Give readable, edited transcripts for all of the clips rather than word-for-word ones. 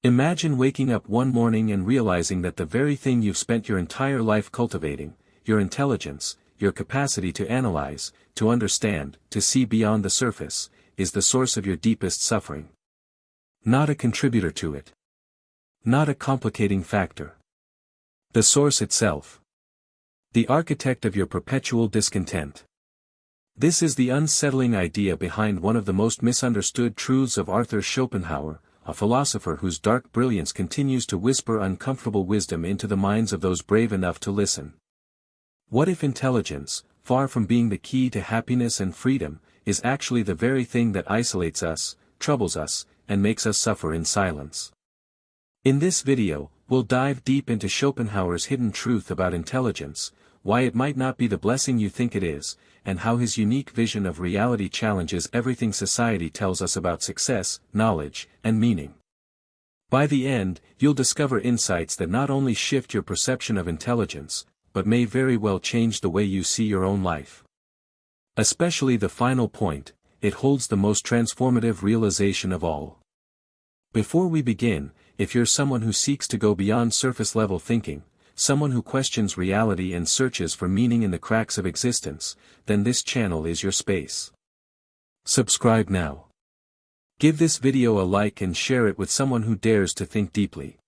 Imagine waking up one morning and realizing that the very thing you've spent your entire life cultivating, your intelligence, your capacity to analyze, to understand, to see beyond the surface, is the source of your deepest suffering. Not a contributor to it. Not a complicating factor. The source itself. The architect of your perpetual discontent. This is the unsettling idea behind one of the most misunderstood truths of Arthur Schopenhauer, a philosopher whose dark brilliance continues to whisper uncomfortable wisdom into the minds of those brave enough to listen. What if intelligence, far from being the key to happiness and freedom, is actually the very thing that isolates us, troubles us, and makes us suffer in silence? In this video, we'll dive deep into Schopenhauer's hidden truth about intelligence, why it might not be the blessing you think it is, and how his unique vision of reality challenges everything society tells us about success, knowledge, and meaning. By the end, you'll discover insights that not only shift your perception of intelligence, but may very well change the way you see your own life. Especially the final point, it holds the most transformative realization of all. Before we begin, if you're someone who seeks to go beyond surface-level thinking, someone who questions reality and searches for meaning in the cracks of existence, then this channel is your space. Subscribe now. Give this video a like and share it with someone who dares to think deeply.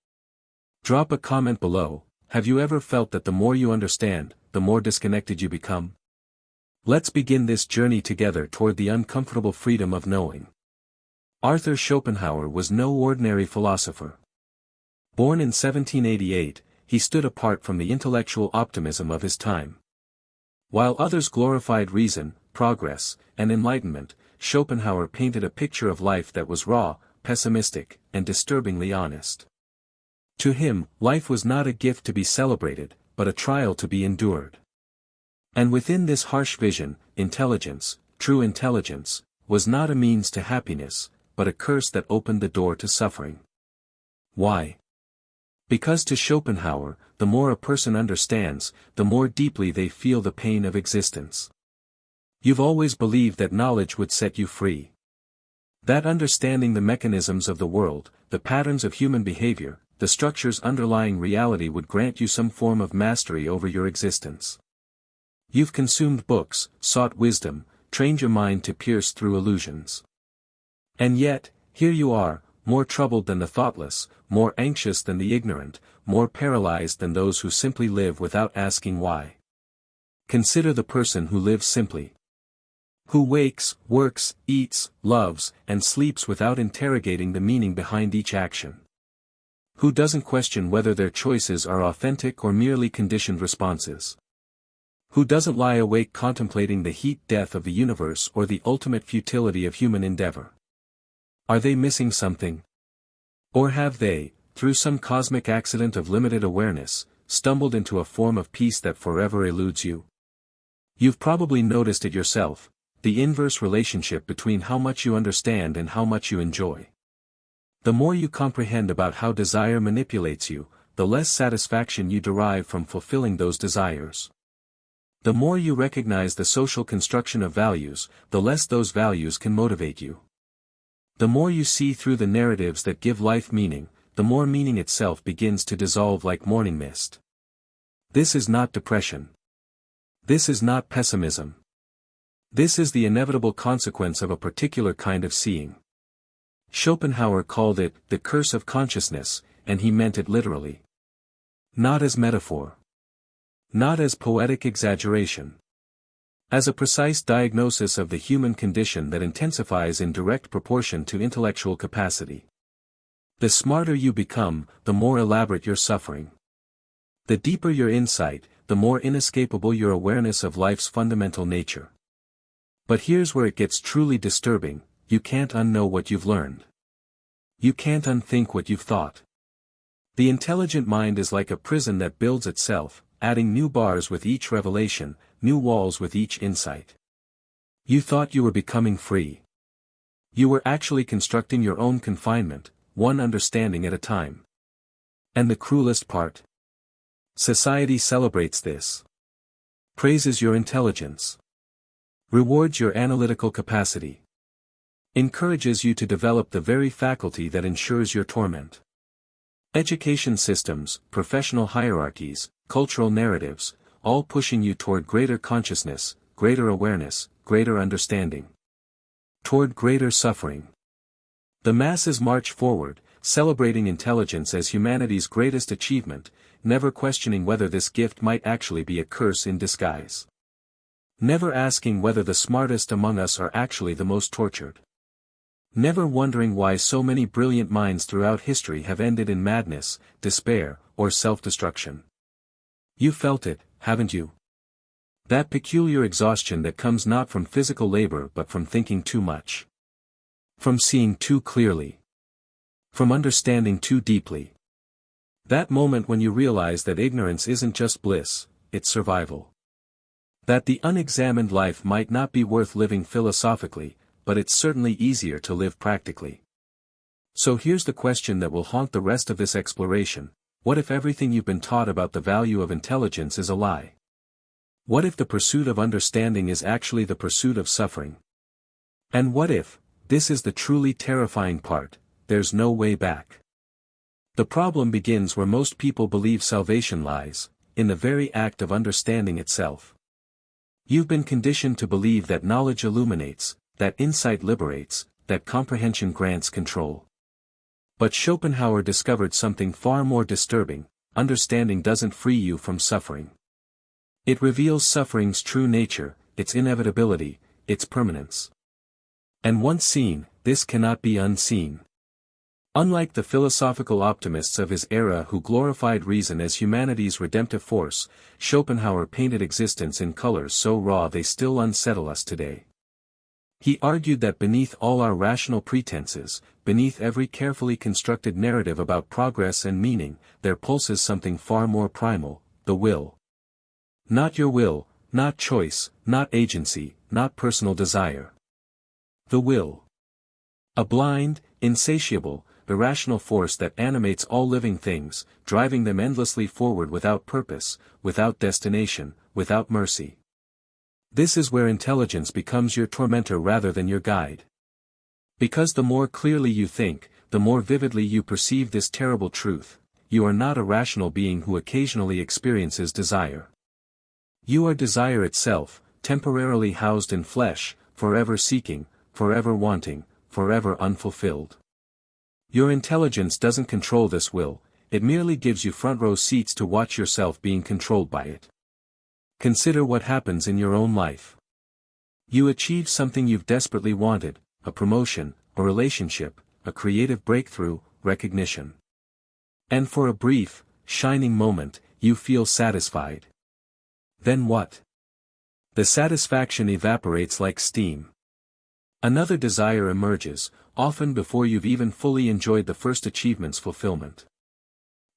Drop a comment below. Have you ever felt that the more you understand, the more disconnected you become? Let's begin this journey together toward the uncomfortable freedom of knowing. Arthur Schopenhauer was no ordinary philosopher. Born in 1788, he stood apart from the intellectual optimism of his time. While others glorified reason, progress, and enlightenment, Schopenhauer painted a picture of life that was raw, pessimistic, and disturbingly honest. To him, life was not a gift to be celebrated, but a trial to be endured. And within this harsh vision, intelligence, true intelligence, was not a means to happiness, but a curse that opened the door to suffering. Why? Because to Schopenhauer, the more a person understands, the more deeply they feel the pain of existence. You've always believed that knowledge would set you free. That understanding the mechanisms of the world, the patterns of human behavior, the structures underlying reality would grant you some form of mastery over your existence. You've consumed books, sought wisdom, trained your mind to pierce through illusions. And yet, here you are, more troubled than the thoughtless, more anxious than the ignorant, more paralyzed than those who simply live without asking why. Consider the person who lives simply. Who wakes, works, eats, loves, and sleeps without interrogating the meaning behind each action. Who doesn't question whether their choices are authentic or merely conditioned responses. Who doesn't lie awake contemplating the heat death of the universe or the ultimate futility of human endeavor. Are they missing something? Or have they, through some cosmic accident of limited awareness, stumbled into a form of peace that forever eludes you? You've probably noticed it yourself, the inverse relationship between how much you understand and how much you enjoy. The more you comprehend about how desire manipulates you, the less satisfaction you derive from fulfilling those desires. The more you recognize the social construction of values, the less those values can motivate you. The more you see through the narratives that give life meaning, the more meaning itself begins to dissolve like morning mist. This is not depression. This is not pessimism. This is the inevitable consequence of a particular kind of seeing. Schopenhauer called it the curse of consciousness, and he meant it literally. Not as metaphor. Not as poetic exaggeration. As a precise diagnosis of the human condition that intensifies in direct proportion to intellectual capacity. The smarter you become, the more elaborate your suffering. The deeper your insight, the more inescapable your awareness of life's fundamental nature. But here's where it gets truly disturbing: you can't unknow what you've learned. You can't unthink what you've thought. The intelligent mind is like a prison that builds itself, adding new bars with each revelation, new walls with each insight. You thought you were becoming free. You were actually constructing your own confinement, one understanding at a time. And the cruelest part? Society celebrates this. Praises your intelligence. Rewards your analytical capacity. Encourages you to develop the very faculty that ensures your torment. Education systems, professional hierarchies, cultural narratives, all pushing you toward greater consciousness, greater awareness, greater understanding. Toward greater suffering. The masses march forward, celebrating intelligence as humanity's greatest achievement, never questioning whether this gift might actually be a curse in disguise. Never asking whether the smartest among us are actually the most tortured. Never wondering why so many brilliant minds throughout history have ended in madness, despair, or self-destruction. You felt it, haven't you? That peculiar exhaustion that comes not from physical labor but from thinking too much. From seeing too clearly. From understanding too deeply. That moment when you realize that ignorance isn't just bliss, it's survival. That the unexamined life might not be worth living philosophically, but it's certainly easier to live practically. So here's the question that will haunt the rest of this exploration: what if everything you've been taught about the value of intelligence is a lie? What if the pursuit of understanding is actually the pursuit of suffering? And what if, this is the truly terrifying part, there's no way back? The problem begins where most people believe salvation lies, in the very act of understanding itself. You've been conditioned to believe that knowledge illuminates, that insight liberates, that comprehension grants control. But Schopenhauer discovered something far more disturbing: understanding doesn't free you from suffering. It reveals suffering's true nature, its inevitability, its permanence. And once seen, this cannot be unseen. Unlike the philosophical optimists of his era who glorified reason as humanity's redemptive force, Schopenhauer painted existence in colors so raw they still unsettle us today. He argued that beneath all our rational pretenses, beneath every carefully constructed narrative about progress and meaning, there pulses something far more primal: the will. Not your will, not choice, not agency, not personal desire. The will. A blind, insatiable, irrational force that animates all living things, driving them endlessly forward without purpose, without destination, without mercy. This is where intelligence becomes your tormentor rather than your guide. Because the more clearly you think, the more vividly you perceive this terrible truth: you are not a rational being who occasionally experiences desire. You are desire itself, temporarily housed in flesh, forever seeking, forever wanting, forever unfulfilled. Your intelligence doesn't control this will, it merely gives you front-row seats to watch yourself being controlled by it. Consider what happens in your own life. You achieve something you've desperately wanted: a promotion, a relationship, a creative breakthrough, recognition. And for a brief, shining moment, you feel satisfied. Then what? The satisfaction evaporates like steam. Another desire emerges, often before you've even fully enjoyed the first achievement's fulfillment.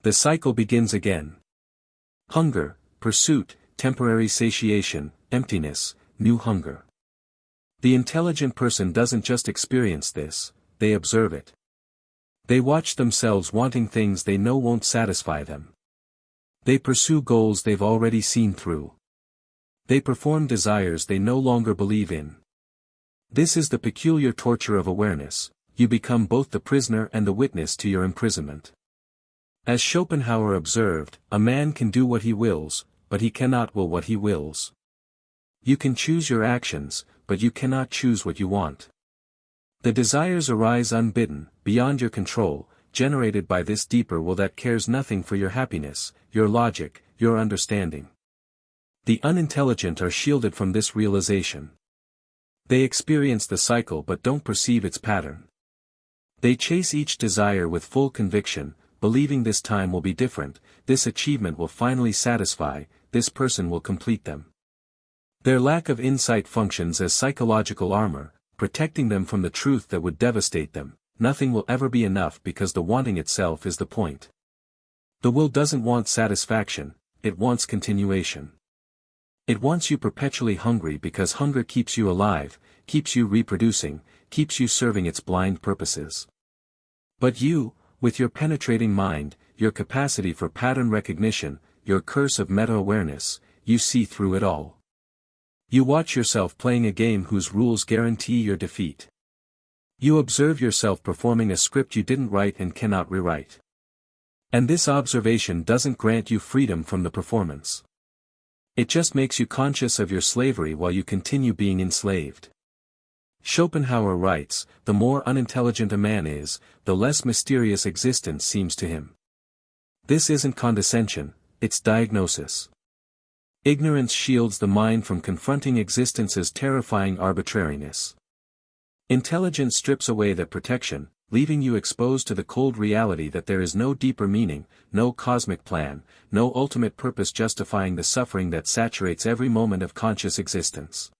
The cycle begins again. Hunger, pursuit, temporary satiation, emptiness, new hunger. The intelligent person doesn't just experience this, they observe it. They watch themselves wanting things they know won't satisfy them. They pursue goals they've already seen through. They perform desires they no longer believe in. This is the peculiar torture of awareness: you become both the prisoner and the witness to your imprisonment. As Schopenhauer observed, a man can do what he wills, but he cannot will what he wills. You can choose your actions, but you cannot choose what you want. The desires arise unbidden, beyond your control, generated by this deeper will that cares nothing for your happiness, your logic, your understanding. The unintelligent are shielded from this realization. They experience the cycle but don't perceive its pattern. They chase each desire with full conviction, believing this time will be different, this achievement will finally satisfy, this person will complete them. Their lack of insight functions as psychological armor, protecting them from the truth that would devastate them: nothing will ever be enough because the wanting itself is the point. The will doesn't want satisfaction, it wants continuation. It wants you perpetually hungry because hunger keeps you alive, keeps you reproducing, keeps you serving its blind purposes. But you, with your penetrating mind, your capacity for pattern recognition, your curse of meta-awareness, you see through it all. You watch yourself playing a game whose rules guarantee your defeat. You observe yourself performing a script you didn't write and cannot rewrite. And this observation doesn't grant you freedom from the performance. It just makes you conscious of your slavery while you continue being enslaved. Schopenhauer writes, the more unintelligent a man is, the less mysterious existence seems to him. This isn't condescension, it's diagnosis. Ignorance shields the mind from confronting existence's terrifying arbitrariness. Intelligence strips away that protection, leaving you exposed to the cold reality that there is no deeper meaning, no cosmic plan, no ultimate purpose justifying the suffering that saturates every moment of conscious existence.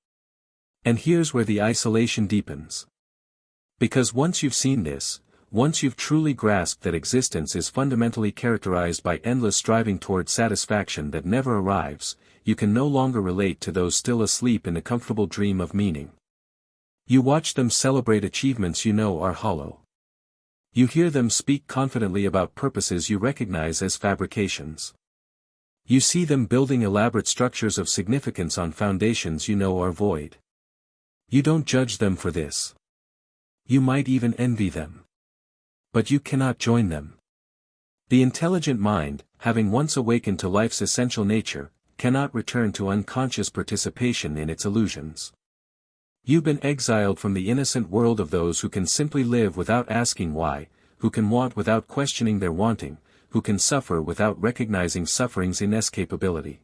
And here's where the isolation deepens. Because once you've seen this, once you've truly grasped that existence is fundamentally characterized by endless striving toward satisfaction that never arrives, you can no longer relate to those still asleep in the comfortable dream of meaning. You watch them celebrate achievements you know are hollow. You hear them speak confidently about purposes you recognize as fabrications. You see them building elaborate structures of significance on foundations you know are void. You don't judge them for this. You might even envy them. But you cannot join them. The intelligent mind, having once awakened to life's essential nature, cannot return to unconscious participation in its illusions. You've been exiled from the innocent world of those who can simply live without asking why, who can want without questioning their wanting, who can suffer without recognizing suffering's inescapability.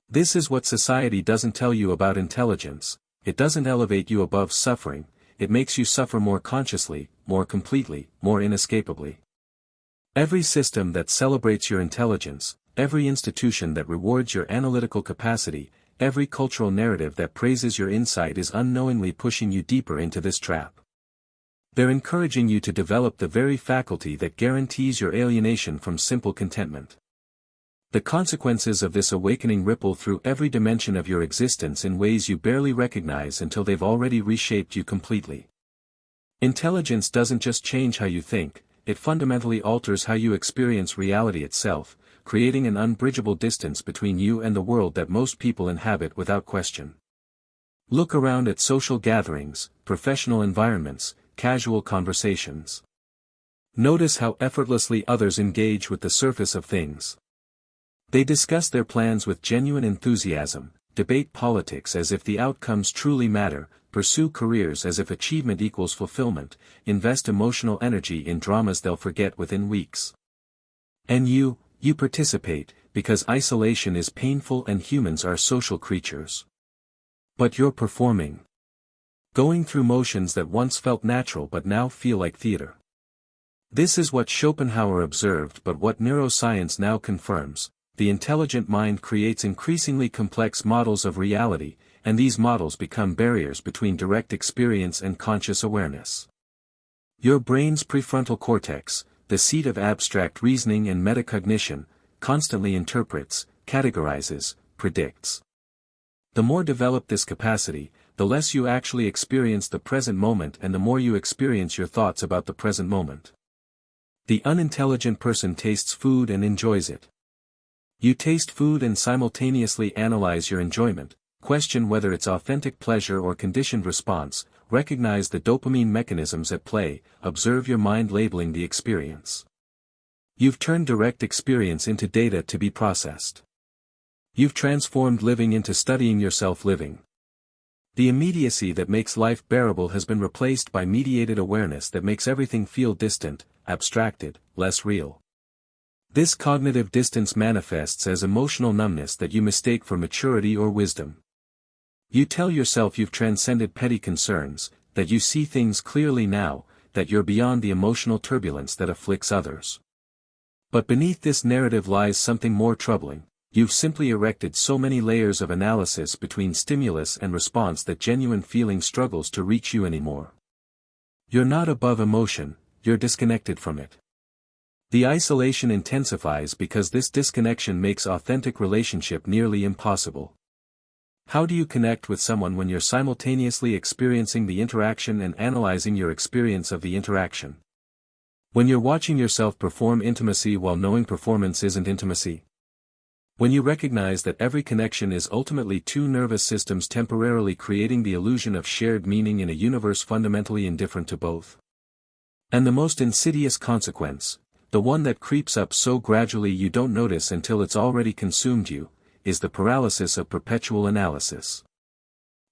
This is what society doesn't tell you about intelligence. It doesn't elevate you above suffering, it makes you suffer more consciously, more completely, more inescapably. Every system that celebrates your intelligence, every institution that rewards your analytical capacity, every cultural narrative that praises your insight is unknowingly pushing you deeper into this trap. They're encouraging you to develop the very faculty that guarantees your alienation from simple contentment. The consequences of this awakening ripple through every dimension of your existence in ways you barely recognize until they've already reshaped you completely. Intelligence doesn't just change how you think, it fundamentally alters how you experience reality itself, creating an unbridgeable distance between you and the world that most people inhabit without question. Look around at social gatherings, professional environments, casual conversations. Notice how effortlessly others engage with the surface of things. They discuss their plans with genuine enthusiasm, debate politics as if the outcomes truly matter, pursue careers as if achievement equals fulfillment, invest emotional energy in dramas they'll forget within weeks. And you participate, because isolation is painful and humans are social creatures. But you're performing. Going through motions that once felt natural but now feel like theater. This is what Schopenhauer observed but what neuroscience now confirms. The intelligent mind creates increasingly complex models of reality, and these models become barriers between direct experience and conscious awareness. Your brain's prefrontal cortex, the seat of abstract reasoning and metacognition, constantly interprets, categorizes, predicts. The more developed this capacity, the less you actually experience the present moment and the more you experience your thoughts about the present moment. The unintelligent person tastes food and enjoys it. You taste food and simultaneously analyze your enjoyment, question whether it's authentic pleasure or conditioned response, recognize the dopamine mechanisms at play, observe your mind labeling the experience. You've turned direct experience into data to be processed. You've transformed living into studying yourself living. The immediacy that makes life bearable has been replaced by mediated awareness that makes everything feel distant, abstracted, less real. This cognitive distance manifests as emotional numbness that you mistake for maturity or wisdom. You tell yourself you've transcended petty concerns, that you see things clearly now, that you're beyond the emotional turbulence that afflicts others. But beneath this narrative lies something more troubling. You've simply erected so many layers of analysis between stimulus and response that genuine feeling struggles to reach you anymore. You're not above emotion, you're disconnected from it. The isolation intensifies because this disconnection makes authentic relationship nearly impossible. How do you connect with someone when you're simultaneously experiencing the interaction and analyzing your experience of the interaction? When you're watching yourself perform intimacy while knowing performance isn't intimacy? When you recognize that every connection is ultimately two nervous systems temporarily creating the illusion of shared meaning in a universe fundamentally indifferent to both? And the most insidious consequence, the one that creeps up so gradually you don't notice until it's already consumed you, is the paralysis of perpetual analysis.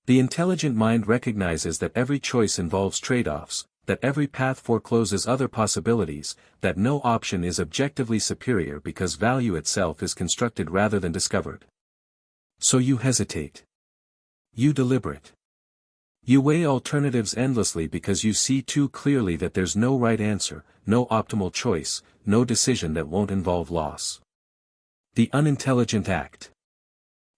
The intelligent mind recognizes that every choice involves trade-offs, that every path forecloses other possibilities, that no option is objectively superior because value itself is constructed rather than discovered. So you hesitate. You deliberate. You weigh alternatives endlessly because you see too clearly that there's no right answer, no optimal choice, no decision that won't involve loss. The unintelligent act.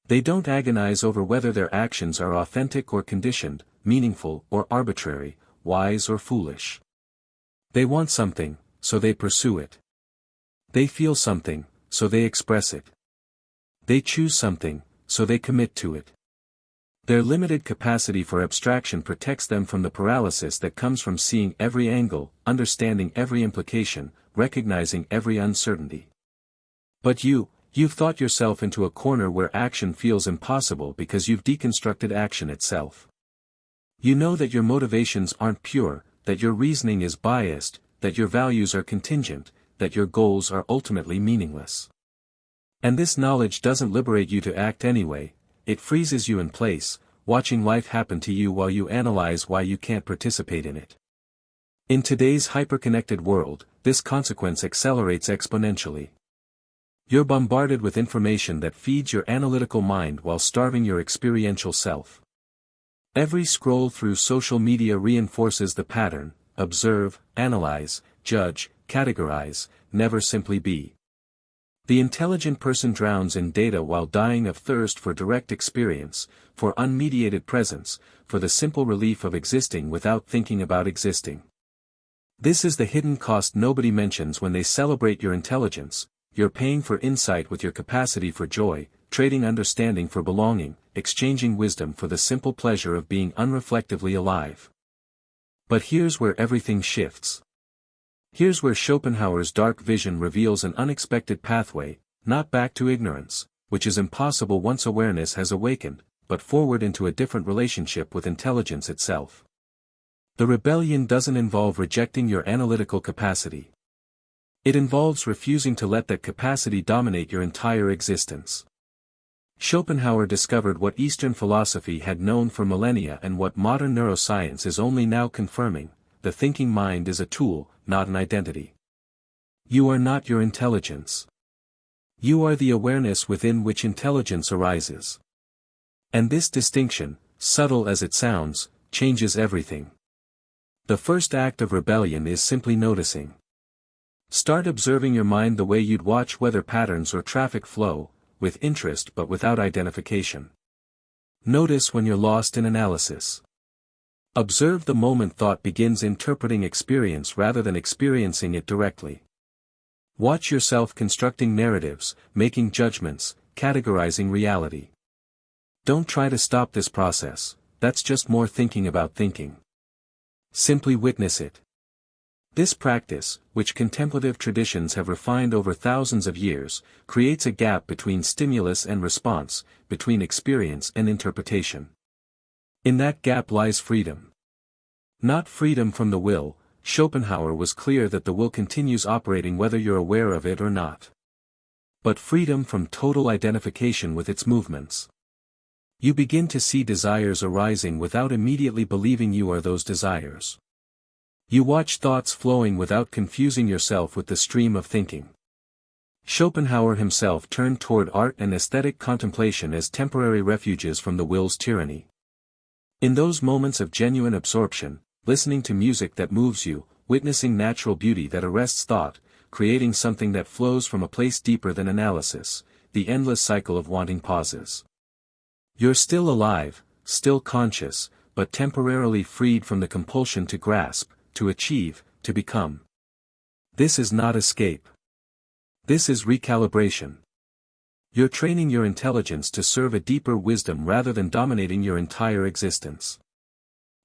They don't agonize over whether their actions are authentic or conditioned, meaningful or arbitrary, wise or foolish. They want something, so they pursue it. They feel something, so they express it. They choose something, so they commit to it. Their limited capacity for abstraction protects them from the paralysis that comes from seeing every angle, understanding every implication, recognizing every uncertainty. But you've thought yourself into a corner where action feels impossible because you've deconstructed action itself. You know that your motivations aren't pure, that your reasoning is biased, that your values are contingent, that your goals are ultimately meaningless. And this knowledge doesn't liberate you to act anyway, it freezes you in place, watching life happen to you while you analyze why you can't participate in it. In today's hyperconnected world, this consequence accelerates exponentially. You're bombarded with information that feeds your analytical mind while starving your experiential self. Every scroll through social media reinforces the pattern: observe, analyze, judge, categorize, never simply be. The intelligent person drowns in data while dying of thirst for direct experience, for unmediated presence, for the simple relief of existing without thinking about existing. This is the hidden cost nobody mentions when they celebrate your intelligence. You're paying for insight with your capacity for joy, trading understanding for belonging, exchanging wisdom for the simple pleasure of being unreflectively alive. But here's where everything shifts. Here's where Schopenhauer's dark vision reveals an unexpected pathway, not back to ignorance, which is impossible once awareness has awakened, but forward into a different relationship with intelligence itself. The rebellion doesn't involve rejecting your analytical capacity. It involves refusing to let that capacity dominate your entire existence. Schopenhauer discovered what Eastern philosophy had known for millennia and what modern neuroscience is only now confirming: the thinking mind is a tool, not an identity. You are not your intelligence. You are the awareness within which intelligence arises. And this distinction, subtle as it sounds, changes everything. The first act of rebellion is simply noticing. Start observing your mind the way you'd watch weather patterns or traffic flow, with interest but without identification. Notice when you're lost in analysis. Observe the moment thought begins interpreting experience rather than experiencing it directly. Watch yourself constructing narratives, making judgments, categorizing reality. Don't try to stop this process, that's just more thinking about thinking. Simply witness it. This practice, which contemplative traditions have refined over thousands of years, creates a gap between stimulus and response, between experience and interpretation. In that gap lies freedom. Not freedom from the will. Schopenhauer was clear that the will continues operating whether you're aware of it or not. But freedom from total identification with its movements. You begin to see desires arising without immediately believing you are those desires. You watch thoughts flowing without confusing yourself with the stream of thinking. Schopenhauer himself turned toward art and aesthetic contemplation as temporary refuges from the will's tyranny. In those moments of genuine absorption, listening to music that moves you, witnessing natural beauty that arrests thought, creating something that flows from a place deeper than analysis, the endless cycle of wanting pauses. You're still alive, still conscious, but temporarily freed from the compulsion to grasp, to achieve, to become. This is not escape. This is recalibration. You're training your intelligence to serve a deeper wisdom rather than dominating your entire existence.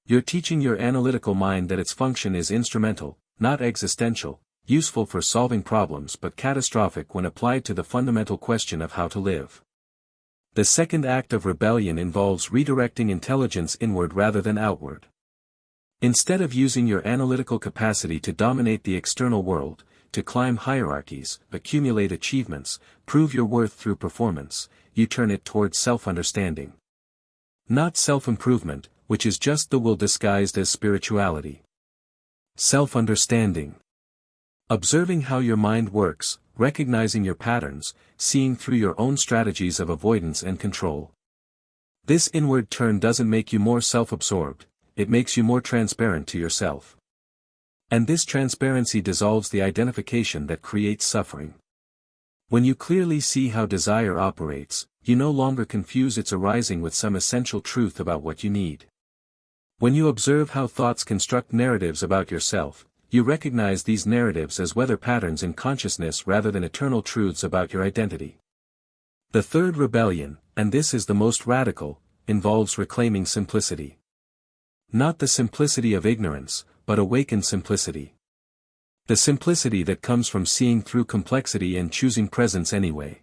You're teaching your analytical mind that its function is instrumental, not existential, useful for solving problems but catastrophic when applied to the fundamental question of how to live. The second act of rebellion involves redirecting intelligence inward rather than outward. Instead of using your analytical capacity to dominate the external world, to climb hierarchies, accumulate achievements, prove your worth through performance, you turn it towards self-understanding. Not self-improvement, which is just the will disguised as spirituality. Self-understanding. Observing how your mind works, recognizing your patterns, seeing through your own strategies of avoidance and control. This inward turn doesn't make you more self-absorbed, it makes you more transparent to yourself. And this transparency dissolves the identification that creates suffering. When you clearly see how desire operates, you no longer confuse its arising with some essential truth about what you need. When you observe how thoughts construct narratives about yourself, you recognize these narratives as weather patterns in consciousness rather than eternal truths about your identity. The third rebellion, and this is the most radical, involves reclaiming simplicity. Not the simplicity of ignorance, but awakened simplicity. The simplicity that comes from seeing through complexity and choosing presence anyway.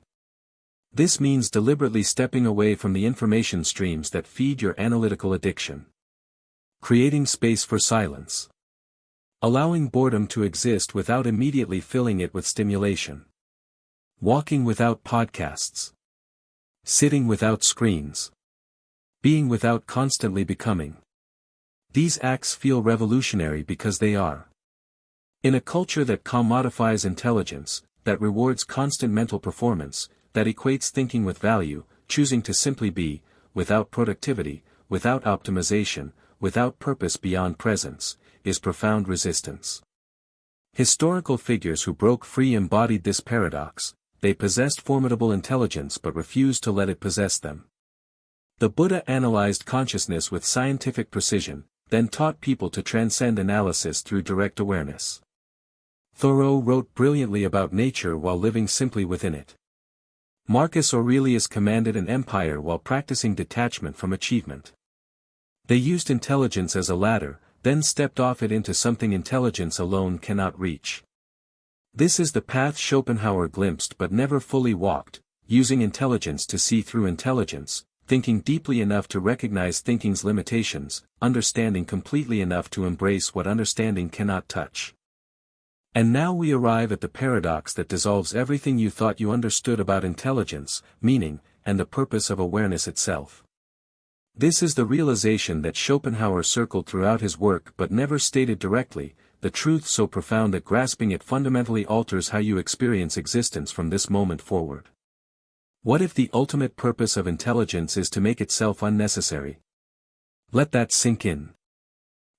This means deliberately stepping away from the information streams that feed your analytical addiction. Creating space for silence. Allowing boredom to exist without immediately filling it with stimulation. Walking without podcasts. Sitting without screens. Being without constantly becoming. These acts feel revolutionary because they are. In a culture that commodifies intelligence, that rewards constant mental performance, that equates thinking with value, choosing to simply be, without productivity, without optimization, without purpose beyond presence, is profound resistance. Historical figures who broke free embodied this paradox. They possessed formidable intelligence but refused to let it possess them. The Buddha analyzed consciousness with scientific precision, then taught people to transcend analysis through direct awareness. Thoreau wrote brilliantly about nature while living simply within it. Marcus Aurelius commanded an empire while practicing detachment from achievement. They used intelligence as a ladder, then stepped off it into something intelligence alone cannot reach. This is the path Schopenhauer glimpsed but never fully walked, using intelligence to see through intelligence, thinking deeply enough to recognize thinking's limitations, understanding completely enough to embrace what understanding cannot touch. And now we arrive at the paradox that dissolves everything you thought you understood about intelligence, meaning, and the purpose of awareness itself. This is the realization that Schopenhauer circled throughout his work but never stated directly, the truth so profound that grasping it fundamentally alters how you experience existence from this moment forward. What if the ultimate purpose of intelligence is to make itself unnecessary? Let that sink in.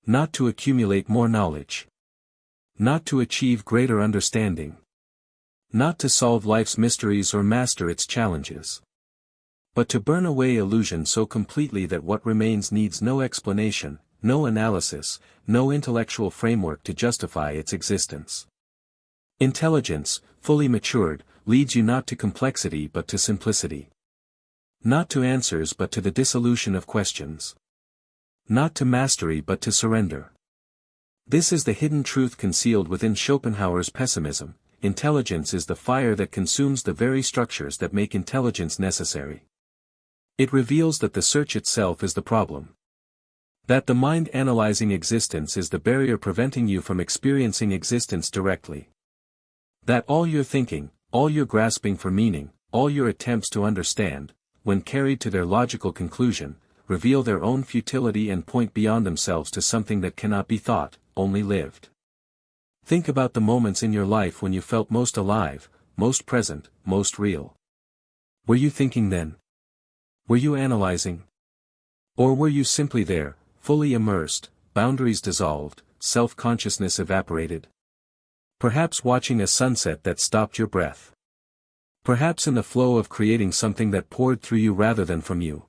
Not to accumulate more knowledge. Not to achieve greater understanding. Not to solve life's mysteries or master its challenges. But to burn away illusion so completely that what remains needs no explanation, no analysis, no intellectual framework to justify its existence. Intelligence, fully matured, leads you not to complexity but to simplicity. Not to answers but to the dissolution of questions. Not to mastery but to surrender. This is the hidden truth concealed within Schopenhauer's pessimism. Intelligence is the fire that consumes the very structures that make intelligence necessary. It reveals that the search itself is the problem. That the mind analyzing existence is the barrier preventing you from experiencing existence directly. That all your thinking, all your grasping for meaning, all your attempts to understand, when carried to their logical conclusion, reveal their own futility and point beyond themselves to something that cannot be thought, only lived. Think about the moments in your life when you felt most alive, most present, most real. Were you thinking then? Were you analyzing? Or were you simply there, fully immersed, boundaries dissolved, self-consciousness evaporated? Perhaps watching a sunset that stopped your breath. Perhaps in the flow of creating something that poured through you rather than from you.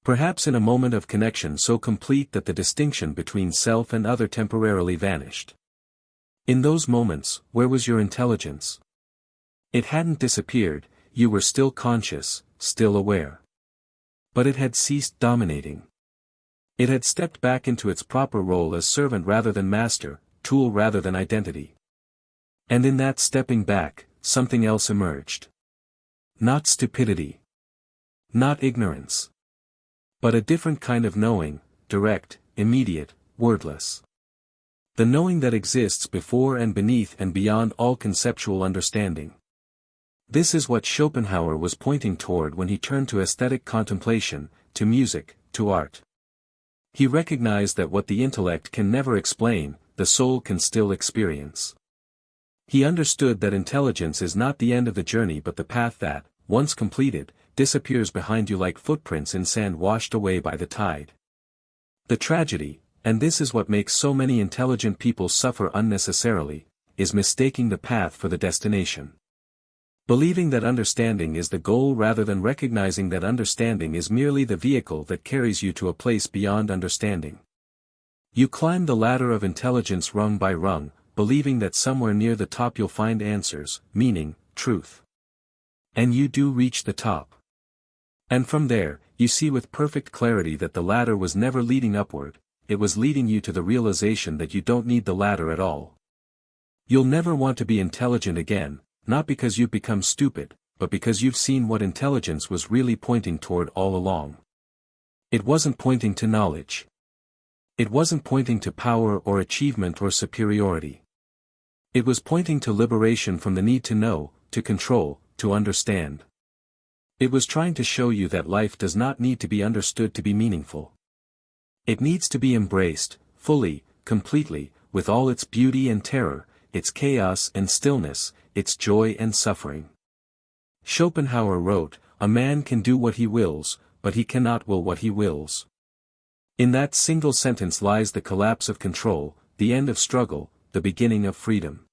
Perhaps in a moment of connection so complete that the distinction between self and other temporarily vanished. In those moments, where was your intelligence? It hadn't disappeared, you were still conscious, still aware. But it had ceased dominating. It had stepped back into its proper role as servant rather than master, tool rather than identity. And in that stepping back, something else emerged. Not stupidity. Not ignorance. But a different kind of knowing, direct, immediate, wordless. The knowing that exists before and beneath and beyond all conceptual understanding. This is what Schopenhauer was pointing toward when he turned to aesthetic contemplation, to music, to art. He recognized that what the intellect can never explain, the soul can still experience. He understood that intelligence is not the end of the journey but the path that, once completed, disappears behind you like footprints in sand washed away by the tide. The tragedy, and this is what makes so many intelligent people suffer unnecessarily, is mistaking the path for the destination. Believing that understanding is the goal rather than recognizing that understanding is merely the vehicle that carries you to a place beyond understanding. You climb the ladder of intelligence rung by rung, believing that somewhere near the top you'll find answers, meaning, truth. And you do reach the top. And from there, you see with perfect clarity that the ladder was never leading upward, it was leading you to the realization that you don't need the ladder at all. You'll never want to be intelligent again, not because you've become stupid, but because you've seen what intelligence was really pointing toward all along. It wasn't pointing to knowledge. It wasn't pointing to power or achievement or superiority. It was pointing to liberation from the need to know, to control, to understand. It was trying to show you that life does not need to be understood to be meaningful. It needs to be embraced, fully, completely, with all its beauty and terror, its chaos and stillness, its joy and suffering. Schopenhauer wrote, "A man can do what he wills, but he cannot will what he wills." In that single sentence lies the collapse of control, the end of struggle, the beginning of freedom.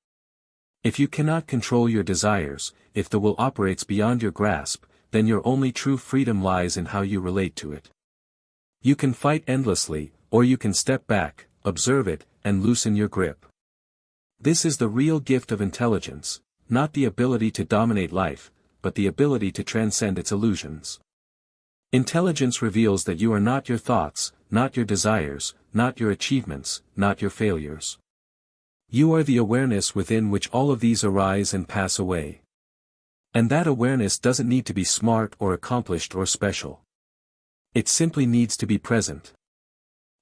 If you cannot control your desires, if the will operates beyond your grasp, then your only true freedom lies in how you relate to it. You can fight endlessly, or you can step back, observe it, and loosen your grip. This is the real gift of intelligence, not the ability to dominate life, but the ability to transcend its illusions. Intelligence reveals that you are not your thoughts, not your desires, not your achievements, not your failures. You are the awareness within which all of these arise and pass away. And that awareness doesn't need to be smart or accomplished or special. It simply needs to be present.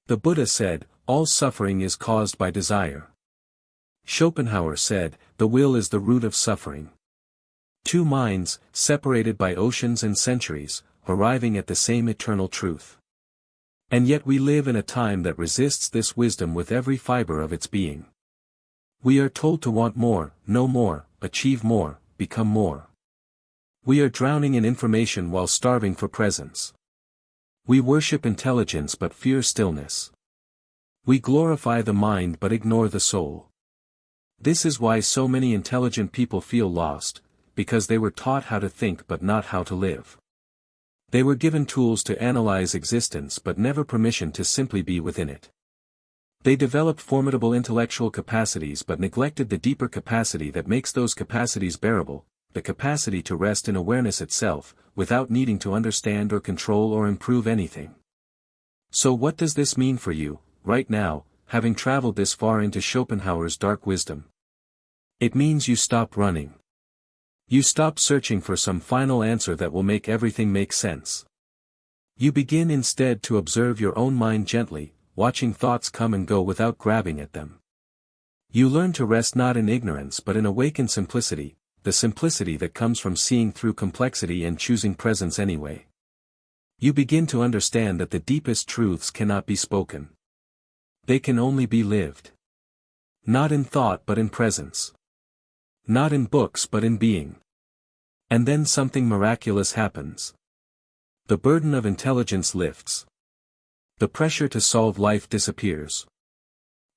The Buddha said, "All suffering is caused by desire." Schopenhauer said, "The will is the root of suffering." Two minds, separated by oceans and centuries, arriving at the same eternal truth. And yet we live in a time that resists this wisdom with every fiber of its being. We are told to want more, know more, achieve more, become more. We are drowning in information while starving for presence. We worship intelligence but fear stillness. We glorify the mind but ignore the soul. This is why so many intelligent people feel lost, because they were taught how to think but not how to live. They were given tools to analyze existence but never permission to simply be within it. They developed formidable intellectual capacities but neglected the deeper capacity that makes those capacities bearable, the capacity to rest in awareness itself, without needing to understand or control or improve anything. So what does this mean for you, right now, having traveled this far into Schopenhauer's dark wisdom? It means you stop running. You stop searching for some final answer that will make everything make sense. You begin instead to observe your own mind gently, watching thoughts come and go without grabbing at them. You learn to rest not in ignorance but in awakened simplicity, the simplicity that comes from seeing through complexity and choosing presence anyway. You begin to understand that the deepest truths cannot be spoken. They can only be lived. Not in thought but in presence. Not in books but in being. And then something miraculous happens. The burden of intelligence lifts. The pressure to solve life disappears.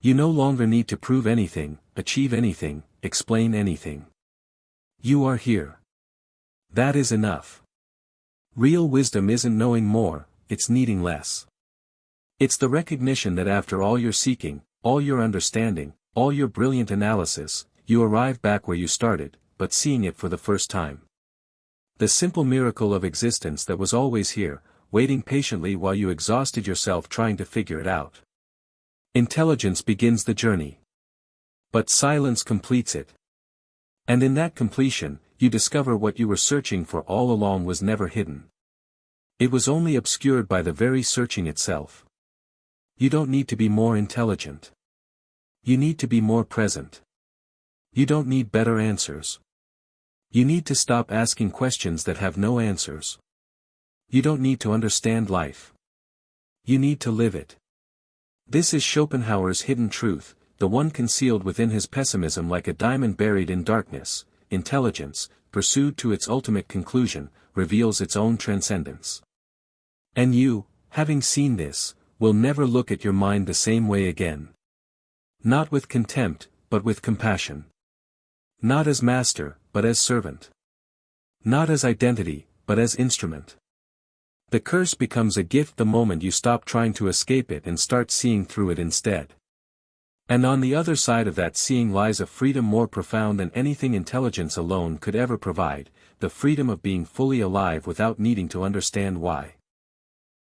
You no longer need to prove anything, achieve anything, explain anything. You are here. That is enough. Real wisdom isn't knowing more, it's needing less. It's the recognition that after all your seeking, all your understanding, all your brilliant analysis, you arrive back where you started, but seeing it for the first time. The simple miracle of existence that was always here, waiting patiently while you exhausted yourself trying to figure it out. Intelligence begins the journey. But silence completes it. And in that completion, you discover what you were searching for all along was never hidden. It was only obscured by the very searching itself. You don't need to be more intelligent. You need to be more present. You don't need better answers. You need to stop asking questions that have no answers. You don't need to understand life. You need to live it. This is Schopenhauer's hidden truth, the one concealed within his pessimism like a diamond buried in darkness. Intelligence, pursued to its ultimate conclusion, reveals its own transcendence. And you, having seen this, will never look at your mind the same way again. Not with contempt, but with compassion. Not as master, but as servant. Not as identity, but as instrument. The curse becomes a gift the moment you stop trying to escape it and start seeing through it instead. And on the other side of that seeing lies a freedom more profound than anything intelligence alone could ever provide, the freedom of being fully alive without needing to understand why.